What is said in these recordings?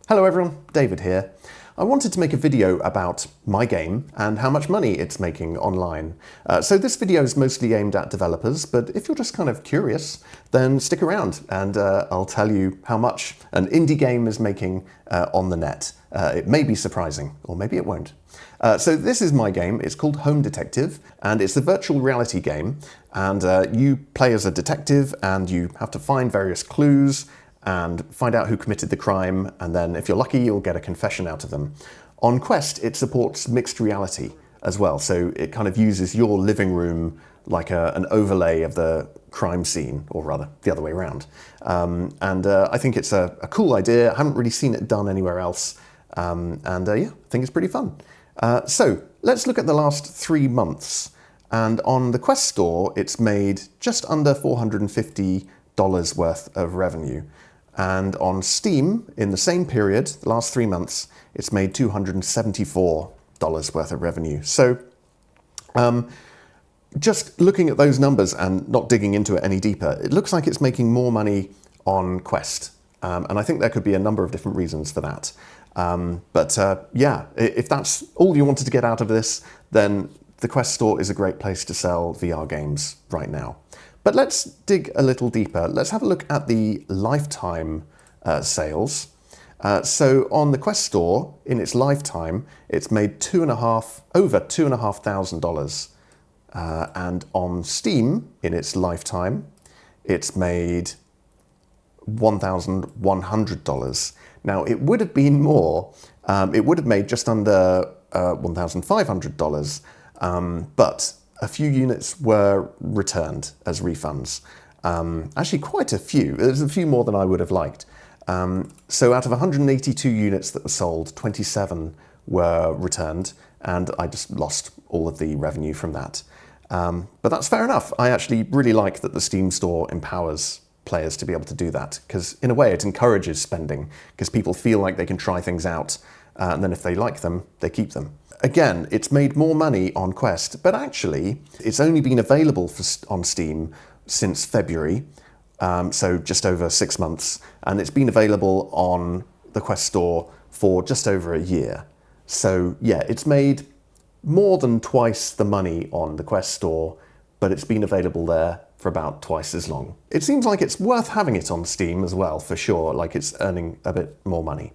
Hello everyone, David here. I wanted to make a video about my game and how much money it's making online. So this video is mostly aimed at developers, but if you're just kind of curious, then stick around and I'll tell you how much an indie game is making on the net. It may be surprising, or maybe it won't. So this is my game. It's called Home Detective, and it's a virtual reality game. And you play as a detective, and you have to find various clues and find out who committed the crime, and then if you're lucky you'll get a confession out of them. On Quest it supports mixed reality as well, so it kind of uses your living room like an overlay of the crime scene, or rather the other way around. I think it's a cool idea. I haven't really seen it done anywhere else, yeah, I think it's pretty fun. So let's look at the last 3 months, and on the Quest store it's made just under $450 worth of revenue. And on Steam, in the same period, the last 3 months, it's made $274 worth of revenue. So just looking at those numbers and not digging into it any deeper, it looks like it's making more money on Quest. And I think there could be a number of different reasons for that. Yeah, if that's all you wanted to get out of this, then the Quest store is a great place to sell VR games right now. But let's dig a little deeper. Let's have a look at the lifetime sales. So on the Quest store, in its lifetime, it's made over $2,500. And on Steam, in its lifetime, it's made $1,100. Now, it would have been more. It would have made just under $1,500, but a few units were returned as refunds. Actually, quite a few. There's a few more than I would have liked. So out of 182 units that were sold, 27 were returned, and I just lost all of the revenue from that. But that's fair enough. I actually really like that the Steam store empowers players to be able to do that, because in a way it encourages spending, because people feel like they can try things out, and then if they like them, they keep them. Again, it's made more money on Quest, but actually it's only been available on Steam since February, so just over 6 months, and it's been available on the Quest store for just over a year. So yeah, it's made more than twice the money on the Quest store, but it's been available there for about twice as long. It seems like it's worth having it on Steam as well, for sure, like it's earning a bit more money.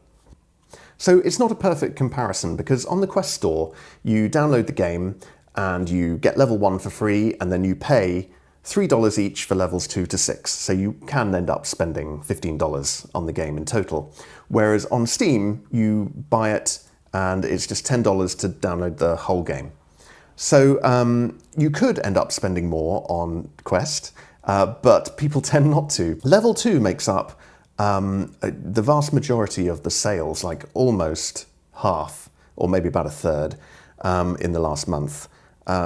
So it's not a perfect comparison, because on the Quest store, you download the game and you get level 1 for free, and then you pay $3 each for levels 2 to 6. So you can end up spending $15 on the game in total. Whereas on Steam, you buy it and it's just $10 to download the whole game. So you could end up spending more on Quest, but people tend not to. Level 2 makes up the vast majority of the sales, like almost half, or maybe about a third, in the last month.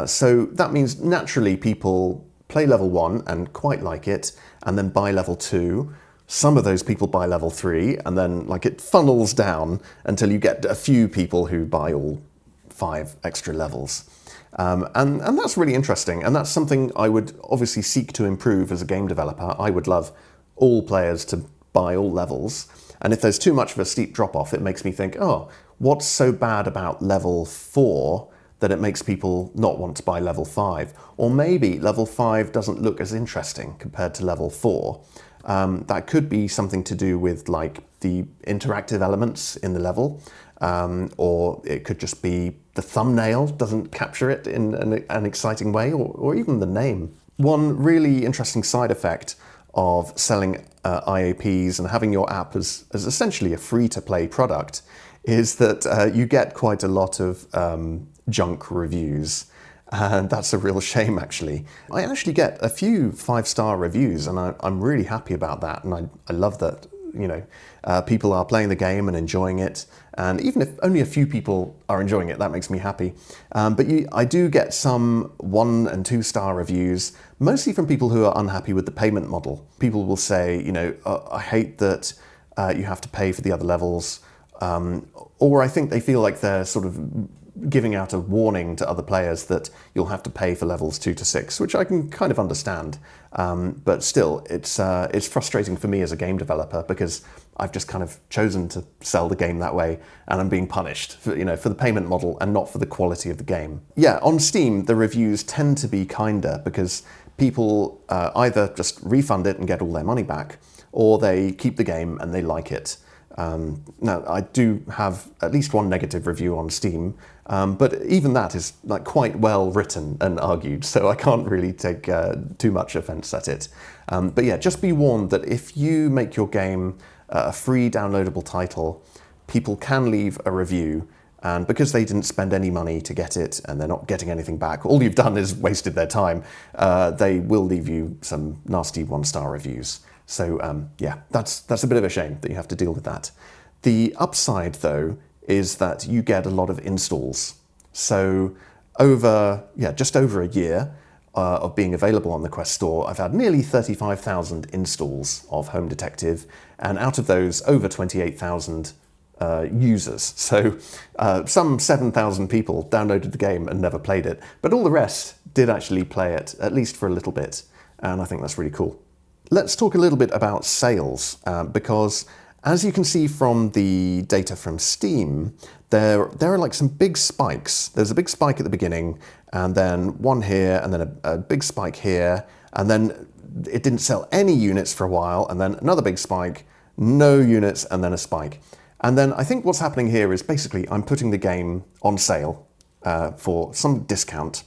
So that means naturally people play level 1 and quite like it, and then buy level 2. Some of those people buy level 3, and then like it funnels down until you get a few people who buy all 5 extra levels. And that's really interesting, and that's something I would obviously seek to improve as a game developer. I would love all players to buy all levels, and if there's too much of a steep drop-off, it makes me think, oh, what's so bad about level 4 that it makes people not want to buy level 5? Or maybe level 5 doesn't look as interesting compared to level 4. That could be something to do with like the interactive elements in the level, or it could just be the thumbnail doesn't capture it in an exciting way, or even the name. One really interesting side effect of selling IAPs and having your app as essentially a free-to-play product is that you get quite a lot of junk reviews, and that's a real shame actually. I actually get a few 5-star reviews, and I'm really happy about that, and I love that, you know, people are playing the game and enjoying it, and even if only a few people are enjoying it, that makes me happy. But I do get some 1- and 2-star reviews, mostly from people who are unhappy with the payment model. People will say, you know, I hate that you have to pay for the other levels, or I think they feel like they're sort of giving out a warning to other players that you'll have to pay for levels 2 to 6, which I can kind of understand. But still, it's frustrating for me as a game developer because I've just kind of chosen to sell the game that way, and I'm being punished for, for the payment model and not for the quality of the game. Yeah, on Steam, the reviews tend to be kinder because people either just refund it and get all their money back, or they keep the game and they like it. Now, I do have at least one negative review on Steam, but even that is like quite well written and argued, so I can't really take too much offense at it. But yeah, just be warned that if you make your game a free downloadable title, people can leave a review, and because they didn't spend any money to get it and they're not getting anything back, all you've done is wasted their time, they will leave you some nasty 1-star reviews. So yeah, that's a bit of a shame that you have to deal with that. The upside, though, is that you get a lot of installs. So just over a year of being available on the Quest Store, I've had nearly 35,000 installs of Home Detective, and out of those, over 28,000 users. So some 7,000 people downloaded the game and never played it, but all the rest did actually play it, at least for a little bit, and I think that's really cool. Let's talk a little bit about sales, because as you can see from the data from Steam, there are like some big spikes. There's a big spike at the beginning, and then one here, and then a big spike here, and then it didn't sell any units for a while, and then another big spike, no units, and then a spike. And then I think what's happening here is basically I'm putting the game on sale for some discount,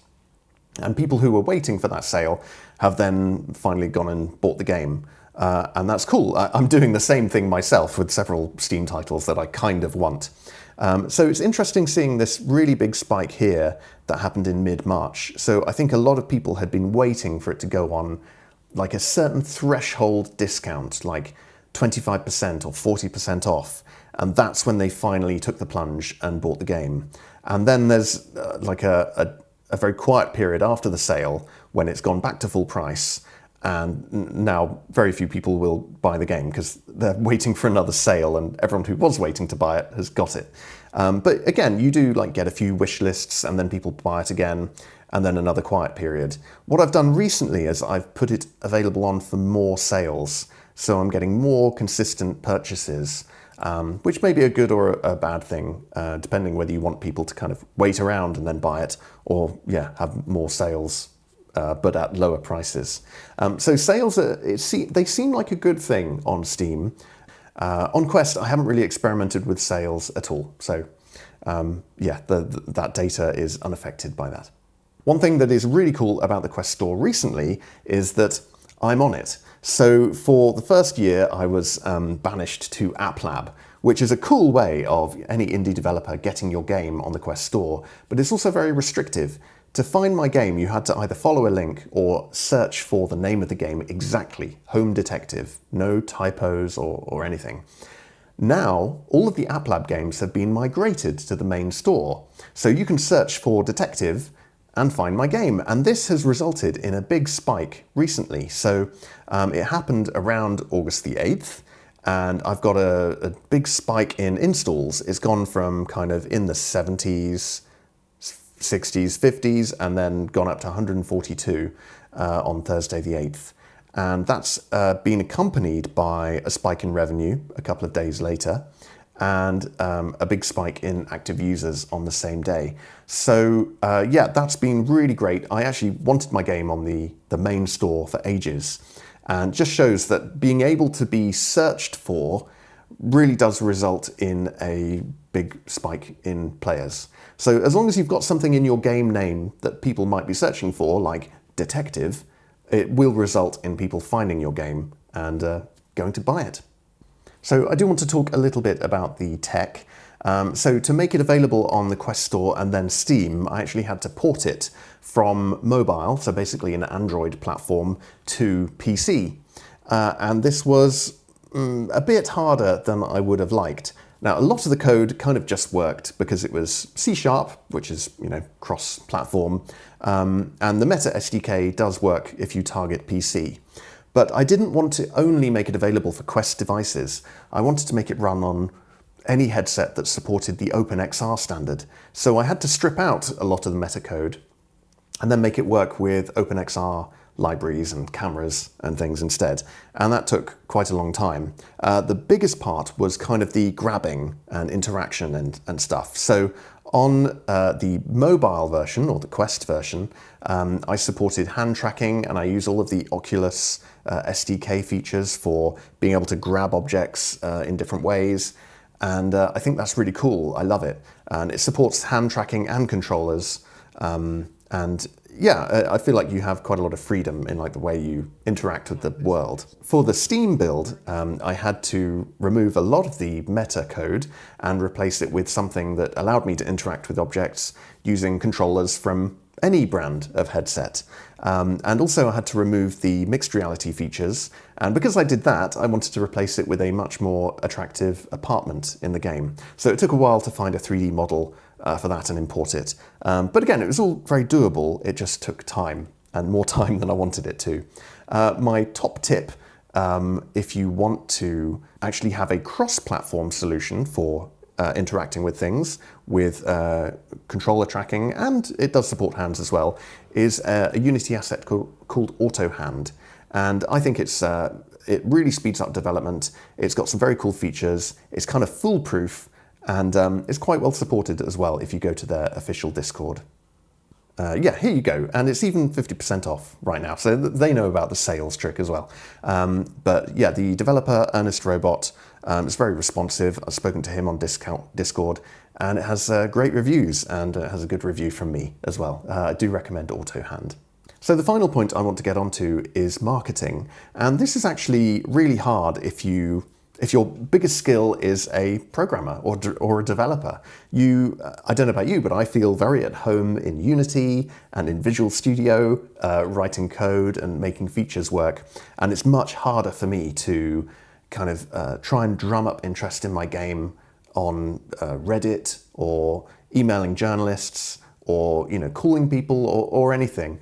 and people who were waiting for that sale have then finally gone and bought the game. And that's cool. I'm doing the same thing myself with several Steam titles that I kind of want. So it's interesting seeing this really big spike here that happened in mid-March. So I think a lot of people had been waiting for it to go on like a certain threshold discount, like 25% or 40% off. And that's when they finally took the plunge and bought the game. And then there's like a very quiet period after the sale when it's gone back to full price, and now very few people will buy the game because they're waiting for another sale, and everyone who was waiting to buy it has got it. But again, you do like get a few wish lists, and then people buy it again, and then another quiet period. What I've done recently is I've put it available on for more sales, so I'm getting more consistent purchases, which may be a good or a bad thing, depending whether you want people to kind of wait around and then buy it, or yeah, have more sales, but at lower prices. So sales, they seem like a good thing on Steam. On Quest, I haven't really experimented with sales at all. So yeah, that data is unaffected by that. One thing that is really cool about the Quest Store recently is that I'm on it. So for the first year, I was banished to App Lab, which is a cool way of any indie developer getting your game on the Quest Store, but it's also very restrictive. To find my game, you had to either follow a link or search for the name of the game exactly, Home Detective, no typos or anything. Now, all of the App Lab games have been migrated to the main store, so you can search for Detective and find my game. And this has resulted in a big spike recently. So it happened around August the 8th, and I've got a big spike in installs. It's gone from kind of in the 70s, 60s, 50s, and then gone up to 142 on Thursday the 8th. And that's been accompanied by a spike in revenue a couple of days later, and a big spike in active users on the same day. So yeah, that's been really great. I actually wanted my game on the main store for ages, and just shows that being able to be searched for really does result in a big spike in players. So as long as you've got something in your game name that people might be searching for, like Detective, it will result in people finding your game and going to buy it. So I do want to talk a little bit about the tech. So to make it available on the Quest Store and then Steam, I actually had to port it from mobile, so basically an Android platform, to PC. And this was a bit harder than I would have liked. Now, a lot of the code kind of just worked because it was C#, which is, cross-platform, and the Meta SDK does work if you target PC. But I didn't want to only make it available for Quest devices. I wanted to make it run on any headset that supported the OpenXR standard. So I had to strip out a lot of the metacode and then make it work with OpenXR libraries and cameras and things instead. And that took quite a long time. The biggest part was kind of the grabbing and interaction and stuff. So on the mobile version, or the Quest version, I supported hand tracking, and I use all of the Oculus SDK features for being able to grab objects in different ways. And I think that's really cool. I love it. And it supports hand tracking and controllers. And yeah, I feel like you have quite a lot of freedom in like the way you interact with the world. For the Steam build, I had to remove a lot of the meta code and replace it with something that allowed me to interact with objects using controllers from any brand of headset. And also I had to remove the mixed reality features. And because I did that, I wanted to replace it with a much more attractive apartment in the game. So it took a while to find a 3D model for that and import it. But again, it was all very doable. It just took time, and more time than I wanted it to. My top tip, if you want to actually have a cross-platform solution for interacting with things with controller tracking, and it does support hands as well, is a Unity asset called AutoHand. And I think it really speeds up development. It's got some very cool features. It's kind of foolproof, and it's quite well supported as well if you go to their official Discord. Yeah, here you go. And it's even 50% off right now. So they know about the sales trick as well. But yeah, the developer, Ernest Robot, is very responsive. I've spoken to him on Discord, and it has great reviews, and it has a good review from me as well. I do recommend AutoHand. So the final point I want to get onto is marketing. And this is actually really hard if your biggest skill is a programmer or a developer. I don't know about you, but I feel very at home in Unity and in Visual Studio, writing code and making features work. And it's much harder for me to kind of try and drum up interest in my game on Reddit, or emailing journalists, or calling people, or anything.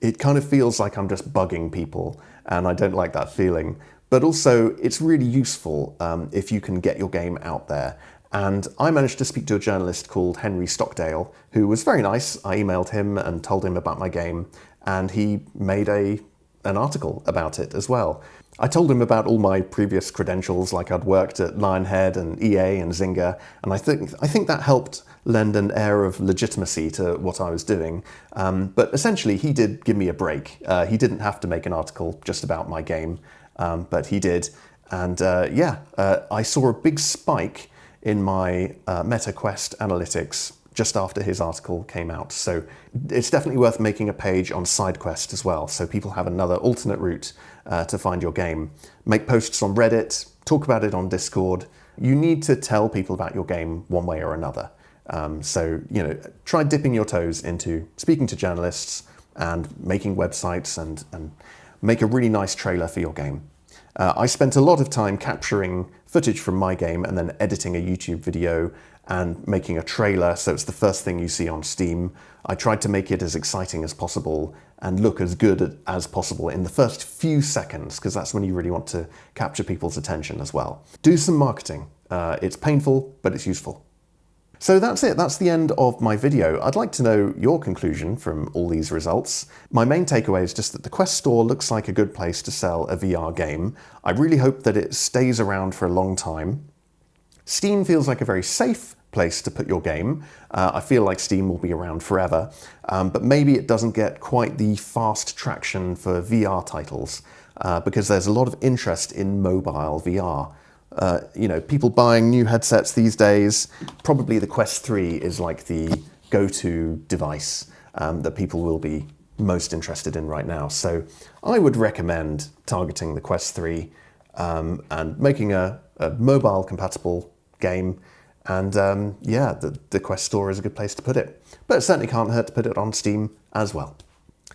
It kind of feels like I'm just bugging people, and I don't like that feeling. But also, it's really useful if you can get your game out there. And I managed to speak to a journalist called Henry Stockdale, who was very nice. I emailed him and told him about my game, and he made an article about it as well. I told him about all my previous credentials, like I'd worked at Lionhead and EA and Zynga, and I think that helped lend an air of legitimacy to what I was doing. But essentially, he did give me a break. He didn't have to make an article just about my game. But he did, and I saw a big spike in my MetaQuest analytics just after his article came out. So it's definitely worth making a page on SideQuest as well, so people have another alternate route to find your game. Make posts on Reddit, talk about it on Discord. You need to tell people about your game one way or another. So try dipping your toes into speaking to journalists and making websites and make a really nice trailer for your game. I spent a lot of time capturing footage from my game and then editing a YouTube video and making a trailer so it's the first thing you see on Steam. I tried to make it as exciting as possible and look as good as possible in the first few seconds, because that's when you really want to capture people's attention as well. Do some marketing. It's painful, but it's useful. So that's it, that's the end of my video. I'd like to know your conclusion from all these results. My main takeaway is just that the Quest Store looks like a good place to sell a VR game. I really hope that it stays around for a long time. Steam feels like a very safe place to put your game. I feel like Steam will be around forever, but maybe it doesn't get quite the fast traction for VR titles, because there's a lot of interest in mobile VR. People buying new headsets these days, probably the Quest 3 is like the go-to device that people will be most interested in right now. So I would recommend targeting the Quest 3 and making a mobile compatible game. And the Quest Store is a good place to put it. But it certainly can't hurt to put it on Steam as well.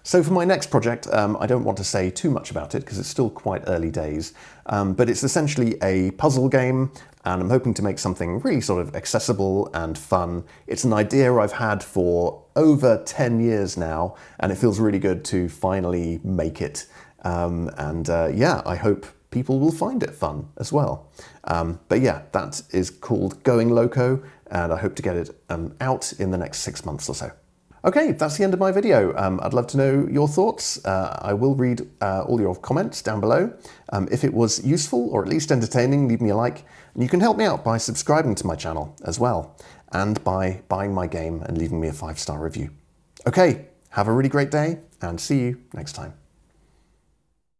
So for my next project, I don't want to say too much about it because it's still quite early days, but it's essentially a puzzle game, and I'm hoping to make something really sort of accessible and fun. It's an idea I've had for over 10 years now, and it feels really good to finally make it. I hope people will find it fun as well. But yeah, that is called Going Loco, and I hope to get it out in the next 6 months or so. Okay, that's the end of my video. I'd love to know your thoughts. I will read all your comments down below. If it was useful or at least entertaining, leave me a like. And you can help me out by subscribing to my channel as well, and by buying my game and leaving me a 5-star review. Okay, have a really great day, and see you next time.